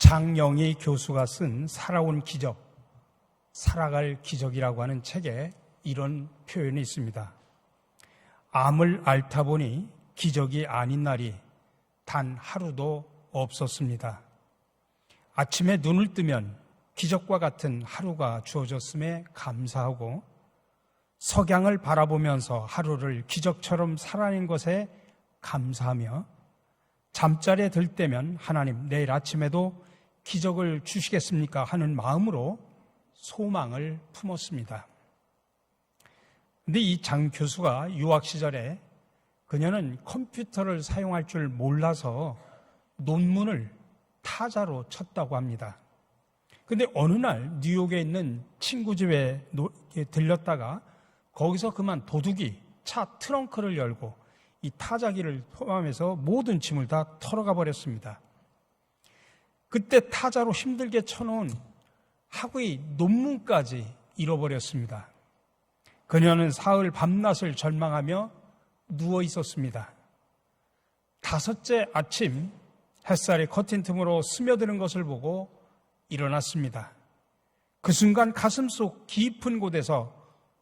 장영희 교수가 쓴 살아온 기적, 살아갈 기적이라고 하는 책에 이런 표현이 있습니다. 암을 앓다 보니 기적이 아닌 날이 단 하루도 없었습니다. 아침에 눈을 뜨면 기적과 같은 하루가 주어졌음에 감사하고, 석양을 바라보면서 하루를 기적처럼 살아낸 것에 감사하며, 잠자리에 들 때면 하나님 내일 아침에도 기적을 주시겠습니까 하는 마음으로 소망을 품었습니다. 그런데 이 장 교수가 유학 시절에 그녀는 컴퓨터를 사용할 줄 몰라서 논문을 타자로 쳤다고 합니다. 그런데 어느 날 뉴욕에 있는 친구 집에 들렸다가 거기서 그만 도둑이 차 트렁크를 열고 이 타자기를 포함해서 모든 짐을 다 털어가 버렸습니다. 그때 타자로 힘들게 쳐놓은 학위 논문까지 잃어버렸습니다. 그녀는 사흘 밤낮을 절망하며 누워 있었습니다. 다섯째 아침 햇살이 커튼 틈으로 스며드는 것을 보고 일어났습니다. 그 순간 가슴속 깊은 곳에서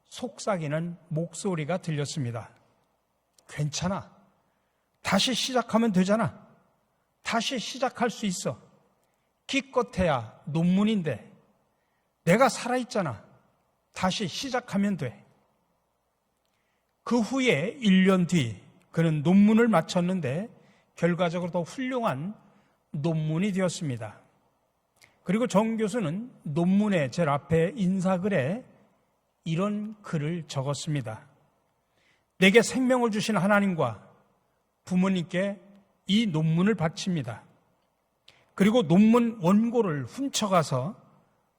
속삭이는 목소리가 들렸습니다. 괜찮아. 다시 시작하면 되잖아. 다시 시작할 수 있어. 기껏해야 논문인데 내가 살아있잖아. 다시 시작하면 돼. 그 후에 1년 뒤 그는 논문을 마쳤는데 결과적으로 더 훌륭한 논문이 되었습니다. 그리고 정 교수는 논문의 제일 앞에 인사글에 이런 글을 적었습니다. 내게 생명을 주신 하나님과 부모님께 이 논문을 바칩니다. 그리고 논문 원고를 훔쳐가서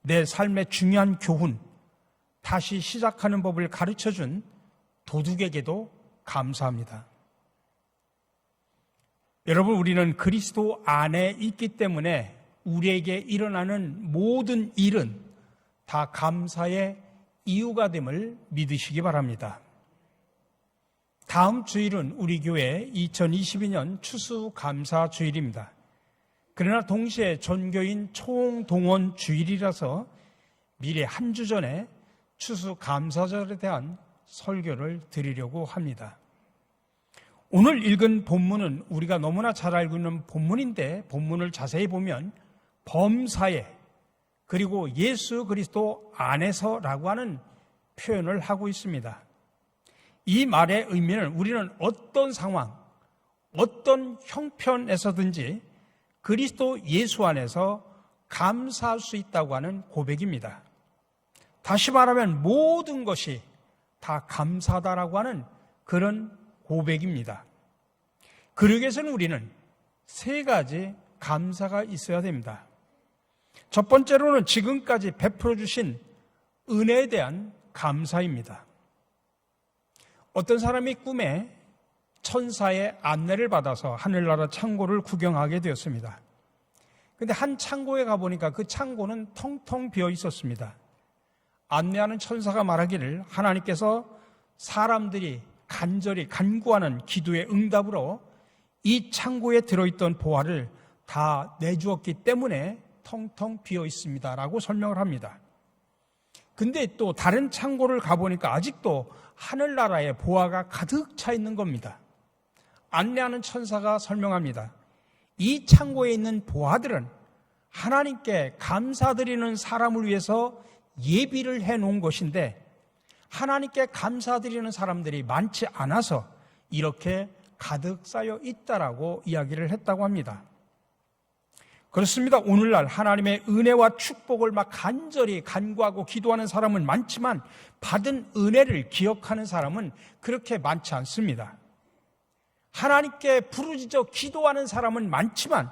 내 삶의 중요한 교훈, 다시 시작하는 법을 가르쳐준 도둑에게도 감사합니다. 여러분, 우리는 그리스도 안에 있기 때문에 우리에게 일어나는 모든 일은 다 감사의 이유가 됨을 믿으시기 바랍니다. 다음 주일은 우리 교회 2022년 추수감사 주일입니다. 그러나 동시에 전교인 총동원 주일이라서 미리 한 주 전에 추수감사절에 대한 설교를 드리려고 합니다. 오늘 읽은 본문은 우리가 너무나 잘 알고 있는 본문인데, 본문을 자세히 보면 범사에 그리고 예수 그리스도 안에서라고 하는 표현을 하고 있습니다. 이 말의 의미는 우리는 어떤 상황, 어떤 형편에서든지 그리스도 예수 안에서 감사할 수 있다고 하는 고백입니다. 다시 말하면 모든 것이 다 감사하다라고 하는 그런 고백입니다. 그러기 위해서는 우리는 세 가지 감사가 있어야 됩니다. 첫 번째로는 지금까지 베풀어 주신 은혜에 대한 감사입니다. 어떤 사람이 꿈에 천사의 안내를 받아서 하늘나라 창고를 구경하게 되었습니다. 그런데 한 창고에 가보니까 그 창고는 텅텅 비어 있었습니다. 안내하는 천사가 말하기를 하나님께서 사람들이 간절히 간구하는 기도의 응답으로 이 창고에 들어있던 보화를 다 내주었기 때문에 텅텅 비어 있습니다 라고 설명을 합니다. 근데 또 다른 창고를 가보니까 아직도 하늘나라에 보화가 가득 차 있는 겁니다. 안내하는 천사가 설명합니다. 이 창고에 있는 보화들은 하나님께 감사드리는 사람을 위해서 예비를 해놓은 것인데 하나님께 감사드리는 사람들이 많지 않아서 이렇게 가득 쌓여 있다라고 이야기를 했다고 합니다. 그렇습니다. 오늘날 하나님의 은혜와 축복을 막 간절히 간구하고 기도하는 사람은 많지만 받은 은혜를 기억하는 사람은 그렇게 많지 않습니다. 하나님께 부르짖어 기도하는 사람은 많지만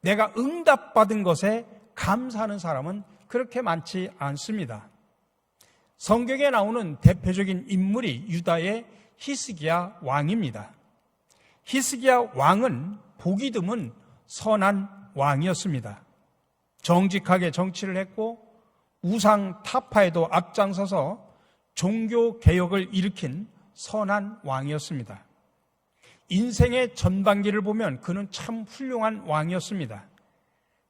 내가 응답받은 것에 감사하는 사람은 그렇게 많지 않습니다. 성경에 나오는 대표적인 인물이 유다의 히스기야 왕입니다. 히스기야 왕은 보기 드문 선한 왕이었습니다. 정직하게 정치를 했고 우상 타파에도 앞장서서 종교 개혁을 일으킨 선한 왕이었습니다. 인생의 전반기를 보면 그는 참 훌륭한 왕이었습니다.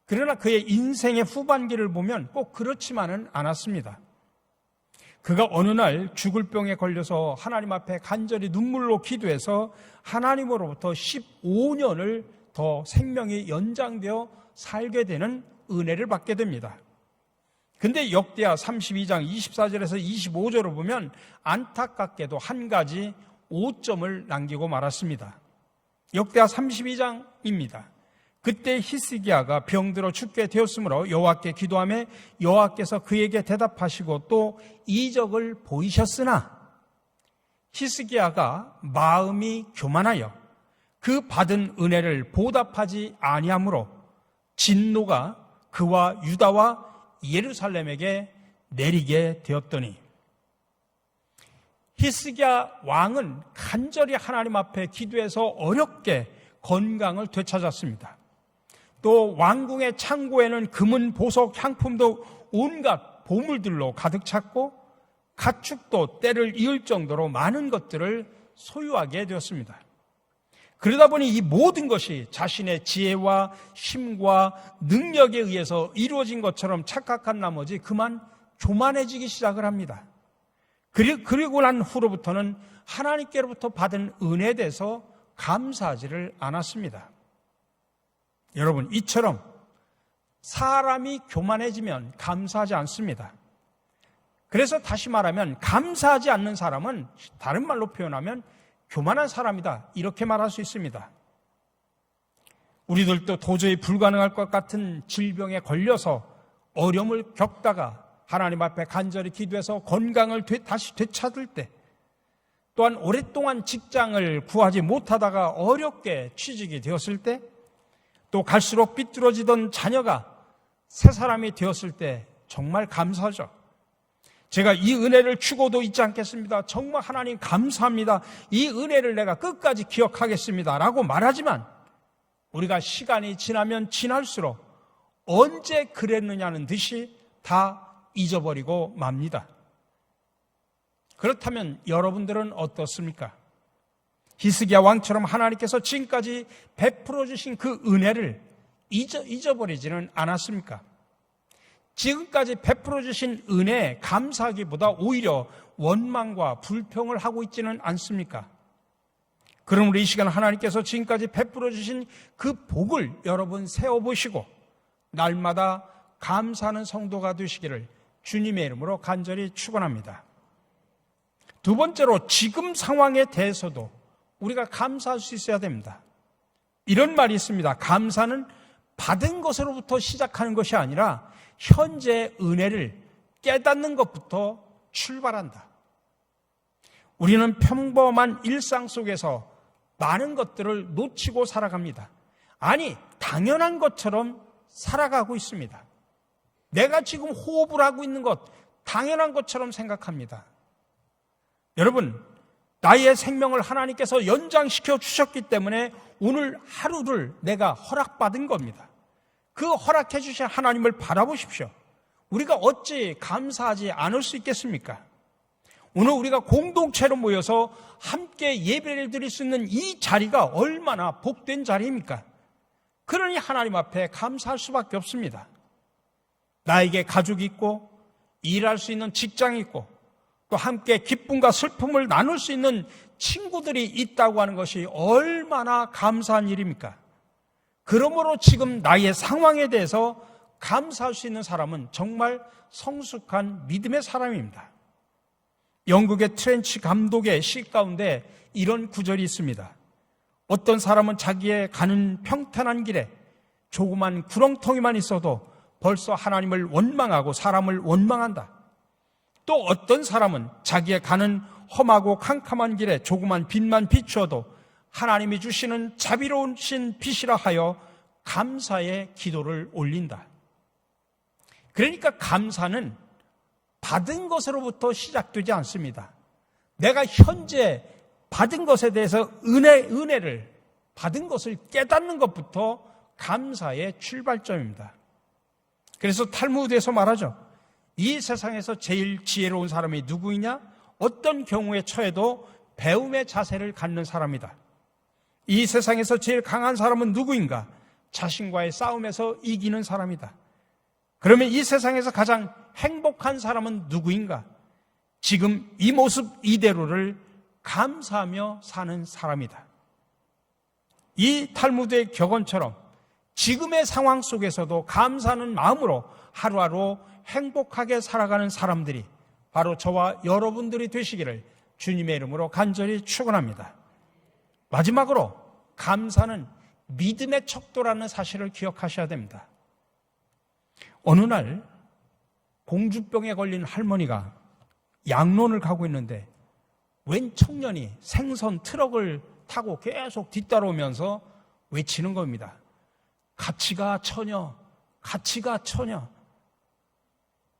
그러나 그의 인생의 후반기를 보면 꼭 그렇지만은 않았습니다. 그가 어느 날 죽을 병에 걸려서 하나님 앞에 간절히 눈물로 기도해서 하나님으로부터 15년을 더 생명이 연장되어 살게 되는 은혜를 받게 됩니다. 근데 역대하 32장 24절에서 25절을 보면 안타깝게도 한 가지 오점을 남기고 말았습니다. 역대하 32장입니다. 그때 히스기야가 병들어 죽게 되었으므로 여호와께 기도하며 여호와께서 그에게 대답하시고 또 이적을 보이셨으나 히스기야가 마음이 교만하여 그 받은 은혜를 보답하지 아니하므로 진노가 그와 유다와 예루살렘에게 내리게 되었더니, 히스기야 왕은 간절히 하나님 앞에 기도해서 어렵게 건강을 되찾았습니다. 또 왕궁의 창고에는 금은, 보석, 향품도 온갖 보물들로 가득 찼고 가축도 때를 이을 정도로 많은 것들을 소유하게 되었습니다. 그러다 보니 이 모든 것이 자신의 지혜와 힘과 능력에 의해서 이루어진 것처럼 착각한 나머지 그만 교만해지기 시작을 합니다. 그리고 난 후로부터는 하나님께로부터 받은 은혜에 대해서 감사하지를 않았습니다. 여러분, 이처럼 사람이 교만해지면 감사하지 않습니다. 그래서 다시 말하면 감사하지 않는 사람은 다른 말로 표현하면 교만한 사람이다, 이렇게 말할 수 있습니다. 우리들도 도저히 불가능할 것 같은 질병에 걸려서 어려움을 겪다가 하나님 앞에 간절히 기도해서 건강을 다시 되찾을 때, 또한 오랫동안 직장을 구하지 못하다가 어렵게 취직이 되었을 때, 또 갈수록 삐뚤어지던 자녀가 새 사람이 되었을 때 정말 감사하죠. 제가 이 은혜를 추고도 잊지 않겠습니다. 정말 하나님 감사합니다. 이 은혜를 내가 끝까지 기억하겠습니다 라고 말하지만 우리가 시간이 지나면 지날수록 언제 그랬느냐는 듯이 다 잊어버리고 맙니다. 그렇다면 여러분들은 어떻습니까? 히스기야 왕처럼 하나님께서 지금까지 베풀어 주신 그 은혜를 잊어버리지는 않았습니까? 지금까지 베풀어 주신 은혜에 감사하기보다 오히려 원망과 불평을 하고 있지는 않습니까? 그러므로 이 시간 하나님께서 지금까지 베풀어 주신 그 복을 여러분 세워보시고 날마다 감사하는 성도가 되시기를 주님의 이름으로 간절히 축원합니다. 두 번째로, 지금 상황에 대해서도 우리가 감사할 수 있어야 됩니다. 이런 말이 있습니다. 감사는 받은 것으로부터 시작하는 것이 아니라 현재 은혜를 깨닫는 것부터 출발한다. 우리는 평범한 일상 속에서 많은 것들을 놓치고 살아갑니다. 아니, 당연한 것처럼 살아가고 있습니다. 내가 지금 호흡을 하고 있는 것 당연한 것처럼 생각합니다. 여러분, 나의 생명을 하나님께서 연장시켜 주셨기 때문에 오늘 하루를 내가 허락받은 겁니다. 그 허락해 주신 하나님을 바라보십시오. 우리가 어찌 감사하지 않을 수 있겠습니까? 오늘 우리가 공동체로 모여서 함께 예배를 드릴 수 있는 이 자리가 얼마나 복된 자리입니까? 그러니 하나님 앞에 감사할 수밖에 없습니다. 나에게 가족이 있고 일할 수 있는 직장이 있고 또 함께 기쁨과 슬픔을 나눌 수 있는 친구들이 있다고 하는 것이 얼마나 감사한 일입니까? 그러므로 지금 나의 상황에 대해서 감사할 수 있는 사람은 정말 성숙한 믿음의 사람입니다. 영국의 트렌치 감독의 시 가운데 이런 구절이 있습니다. 어떤 사람은 자기의 가는 평탄한 길에 조그만 구렁텅이만 있어도 벌써 하나님을 원망하고 사람을 원망한다. 또 어떤 사람은 자기의 가는 험하고 캄캄한 길에 조그만 빛만 비추어도 하나님이 주시는 자비로우신 빛이라 하여 감사의 기도를 올린다. 그러니까 감사는 받은 것으로부터 시작되지 않습니다. 내가 현재 받은 것에 대해서 은혜를 받은 것을 깨닫는 것부터 감사의 출발점입니다. 그래서 탈무드에서 말하죠. 이 세상에서 제일 지혜로운 사람이 누구이냐? 어떤 경우에 처해도 배움의 자세를 갖는 사람이다. 이 세상에서 제일 강한 사람은 누구인가? 자신과의 싸움에서 이기는 사람이다. 그러면 이 세상에서 가장 행복한 사람은 누구인가? 지금 이 모습 이대로를 감사하며 사는 사람이다. 이 탈무드의 격언처럼 지금의 상황 속에서도 감사하는 마음으로 하루하루 행복하게 살아가는 사람들이 바로 저와 여러분들이 되시기를 주님의 이름으로 간절히 축원합니다. 마지막으로 감사는 믿음의 척도라는 사실을 기억하셔야 됩니다. 어느 날 공주병에 걸린 할머니가 양론을 가고 있는데 웬 청년이 생선 트럭을 타고 계속 뒤따라오면서 외치는 겁니다. 같이 가 처녀, 같이 가 처녀.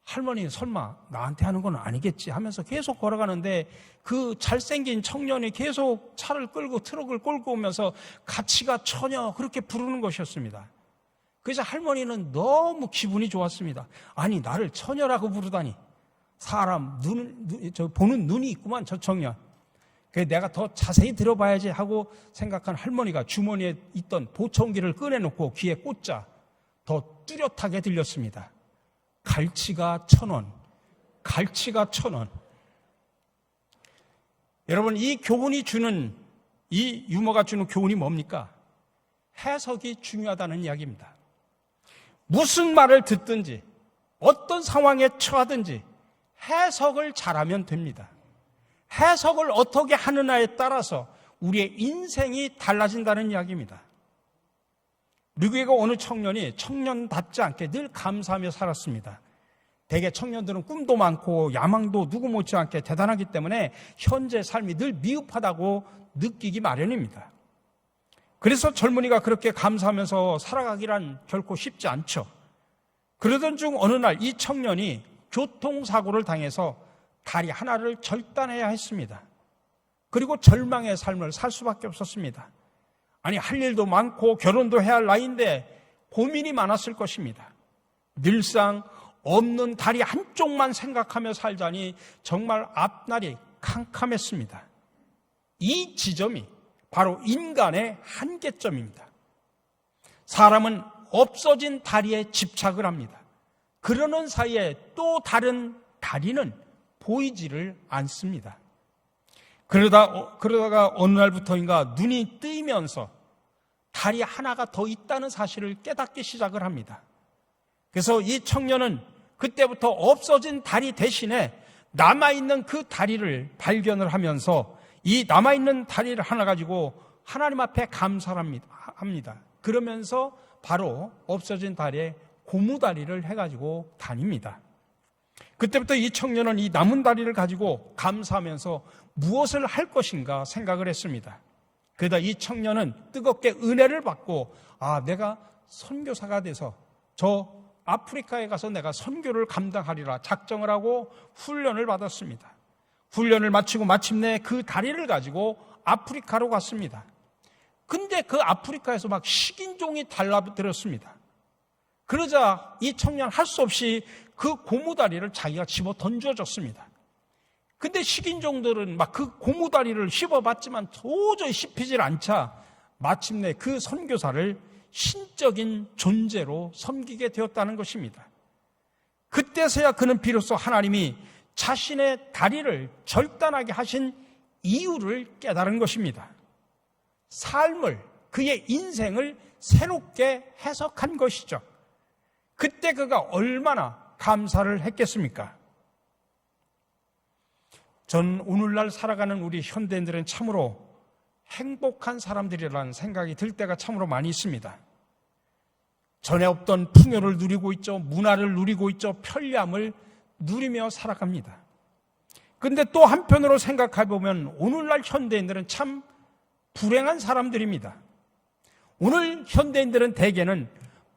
할머니 설마 나한테 하는 건 아니겠지 하면서 계속 걸어가는데 그 잘생긴 청년이 계속 차를 끌고 트럭을 끌고 오면서 같이 가 처녀 그렇게 부르는 것이었습니다. 그래서 할머니는 너무 기분이 좋았습니다. 아니 나를 처녀라고 부르다니 사람 보는 눈이 있구만 저 청년. 그래서 내가 더 자세히 들어봐야지 하고 생각한 할머니가 주머니에 있던 보청기를 꺼내놓고 귀에 꽂자 더 뚜렷하게 들렸습니다. 갈치가 1,000원, 갈치가 1,000원. 여러분 이 교훈이 주는 이 유머가 주는 교훈이 뭡니까? 해석이 중요하다는 이야기입니다. 무슨 말을 듣든지 어떤 상황에 처하든지 해석을 잘하면 됩니다. 해석을 어떻게 하느냐에 따라서 우리의 인생이 달라진다는 이야기입니다. 미국의 어느 청년이 청년답지 않게 늘 감사하며 살았습니다. 대개 청년들은 꿈도 많고 야망도 누구 못지않게 대단하기 때문에 현재 삶이 늘 미흡하다고 느끼기 마련입니다. 그래서 젊은이가 그렇게 감사하면서 살아가기란 결코 쉽지 않죠. 그러던 중 어느 날 이 청년이 교통사고를 당해서 다리 하나를 절단해야 했습니다. 그리고 절망의 삶을 살 수밖에 없었습니다. 아니 할 일도 많고 결혼도 해야 할 나이인데 고민이 많았을 것입니다. 늘상 없는 다리 한쪽만 생각하며 살자니 정말 앞날이 캄캄했습니다. 이 지점이 바로 인간의 한계점입니다. 사람은 없어진 다리에 집착을 합니다. 그러는 사이에 또 다른 다리는 보이지를 않습니다. 그러다가 어느 날부터인가 눈이 뜨이면서 다리 하나가 더 있다는 사실을 깨닫기 시작을 합니다. 그래서 이 청년은 그때부터 없어진 다리 대신에 남아있는 그 다리를 발견을 하면서 이 남아있는 다리를 하나 가지고 하나님 앞에 감사를 합니다. 그러면서 바로 없어진 다리에 고무다리를 해가지고 다닙니다. 그때부터 이 청년은 이 남은 다리를 가지고 감사하면서 무엇을 할 것인가 생각을 했습니다. 그러다 이 청년은 뜨겁게 은혜를 받고 내가 선교사가 돼서 저 아프리카에 가서 내가 선교를 감당하리라 작정을 하고 훈련을 받았습니다. 훈련을 마치고 마침내 그 다리를 가지고 아프리카로 갔습니다. 근데 그 아프리카에서 막 식인종이 달라들었습니다. 그러자 이 청년 할 수 없이 그 고무다리를 자기가 집어 던져줬습니다. 근데 식인종들은 막 그 고무다리를 씹어봤지만 도저히 씹히질 않자 마침내 그 선교사를 신적인 존재로 섬기게 되었다는 것입니다. 그때서야 그는 비로소 하나님이 자신의 다리를 절단하게 하신 이유를 깨달은 것입니다. 삶을, 그의 인생을 새롭게 해석한 것이죠. 그때 그가 얼마나 감사를 했겠습니까? 전 오늘날 살아가는 우리 현대인들은 참으로 행복한 사람들이라는 생각이 들 때가 참으로 많이 있습니다. 전에 없던 풍요를 누리고 있죠. 문화를 누리고 있죠. 편리함을 누리며 살아갑니다. 그런데 또 한편으로 생각해 보면 오늘날 현대인들은 참 불행한 사람들입니다. 오늘 현대인들은 대개는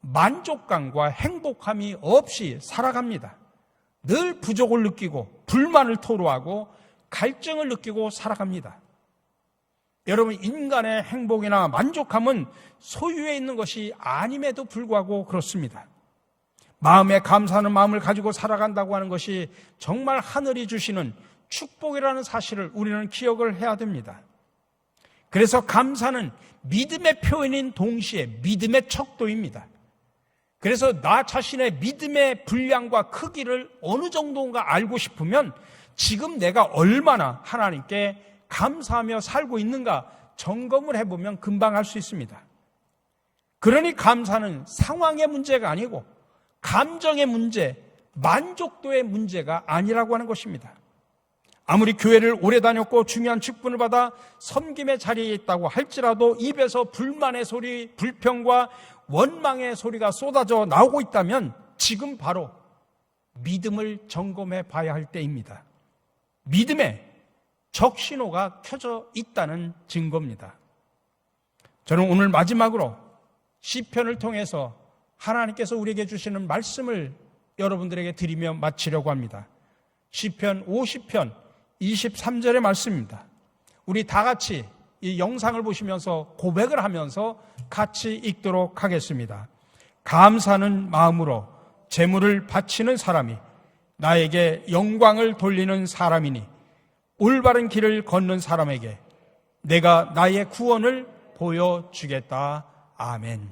만족감과 행복함이 없이 살아갑니다. 늘 부족을 느끼고 불만을 토로하고 갈증을 느끼고 살아갑니다. 여러분, 인간의 행복이나 만족함은 소유에 있는 것이 아님에도 불구하고 그렇습니다. 마음에 감사하는 마음을 가지고 살아간다고 하는 것이 정말 하늘이 주시는 축복이라는 사실을 우리는 기억을 해야 됩니다. 그래서 감사는 믿음의 표현인 동시에 믿음의 척도입니다. 그래서 나 자신의 믿음의 분량과 크기를 어느 정도인가 알고 싶으면 지금 내가 얼마나 하나님께 감사하며 살고 있는가 점검을 해보면 금방 알 수 있습니다. 그러니 감사는 상황의 문제가 아니고 감정의 문제, 만족도의 문제가 아니라고 하는 것입니다. 아무리 교회를 오래 다녔고 중요한 직분을 받아 섬김의 자리에 있다고 할지라도 입에서 불만의 소리, 불평과 원망의 소리가 쏟아져 나오고 있다면 지금 바로 믿음을 점검해 봐야 할 때입니다. 믿음의 적신호가 켜져 있다는 증거입니다. 저는 오늘 마지막으로 시편을 통해서 하나님께서 우리에게 주시는 말씀을 여러분들에게 드리며 마치려고 합니다. 시편 50편 23절의 말씀입니다. 우리 다 같이 이 영상을 보시면서 고백을 하면서 같이 읽도록 하겠습니다. 감사하는 마음으로 제물을 바치는 사람이 나에게 영광을 돌리는 사람이니 올바른 길을 걷는 사람에게 내가 나의 구원을 보여주겠다. 아멘.